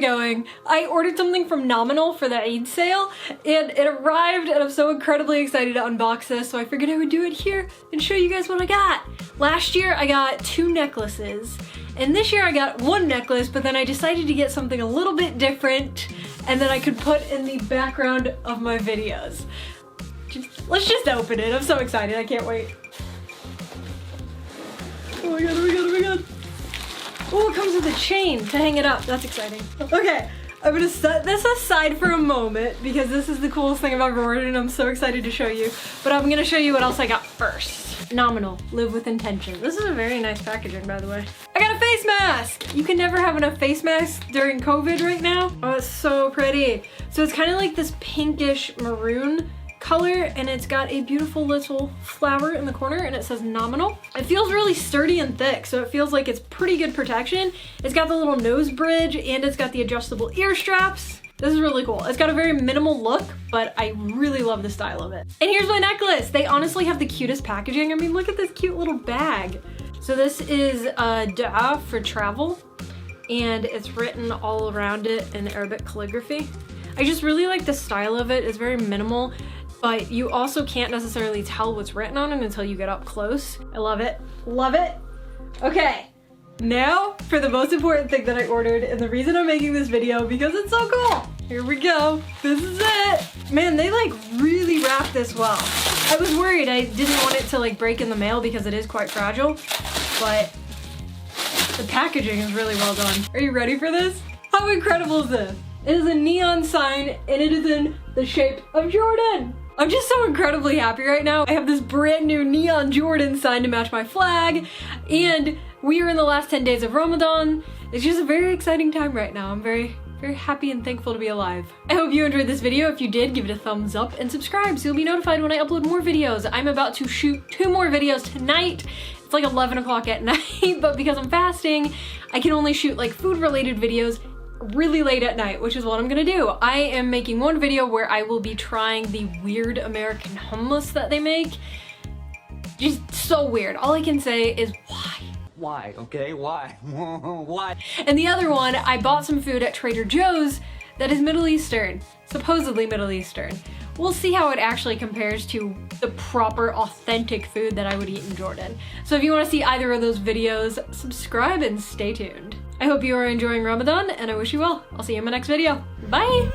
going? I ordered something from Nominal for the EID sale, and it arrived, and I'm so incredibly excited to unbox this, so I figured I would do it here and show you guys what I got. Last year, I got 2 necklaces, and this year I got 1 necklace, but then I decided to get something a little bit different, and that I could put in the background of my videos. Let's just open it. I'm so excited. I can't wait. Oh my god, oh my god, oh my god. Oh, it comes with a chain to hang it up. That's exciting. Okay, I'm gonna set this aside for a moment because this is the coolest thing I've ever ordered and I'm so excited to show you. But I'm gonna show you what else I got first. Nominal, live with intention. This is a very nice packaging, by the way. I got a face mask! You can never have enough face masks during COVID right now. Oh, it's so pretty. So it's kind of like this pinkish maroon color, and it's got a beautiful little flower in the corner, and it says Nominal. It feels really sturdy and thick, so it feels like it's pretty good protection. It's got the little nose bridge, and it's got the adjustable ear straps. This is really cool. It's got a very minimal look, but I really love the style of it. And here's my necklace. They honestly have the cutest packaging. I mean, look at this cute little bag. So this is Dua for travel, and it's written all around it in Arabic calligraphy. I just really like the style of it. It's very minimal, but you also can't necessarily tell what's written on it until you get up close. I love it. Love it. Okay, now for the most important thing that I ordered and the reason I'm making this video, because it's so cool. Here we go. This is it. Man, they like really wrapped this well. I was worried. I didn't want it to like break in the mail because it is quite fragile, but the packaging is really well done. Are you ready for this? How incredible is this? It is a neon sign and it is in the shape of Jordan. I'm just so incredibly happy right now. I have this brand new neon Jordan sign to match my flag, and we are in the last 10 days of Ramadan. It's just a very exciting time right now. I'm very happy and thankful to be alive. I hope you enjoyed this video. If you did, give it a thumbs up and subscribe so you'll be notified when I upload more videos. I'm about to shoot 2 more videos tonight. It's like 11 o'clock at night, but because I'm fasting, I can only shoot like food-related videos really late at night, which is what I'm gonna do. I am making one video where I will be trying the weird American hummus that they make. Just so weird. All I can say is why? Why? Okay, why? Why? And the other one, I bought some food at Trader Joe's that is Middle Eastern, supposedly Middle Eastern. We'll see how it actually compares to the proper, authentic food that I would eat in Jordan. So if you want to see either of those videos, subscribe and stay tuned. I hope you are enjoying Ramadan, and I wish you well. I'll see you in my next video. Bye!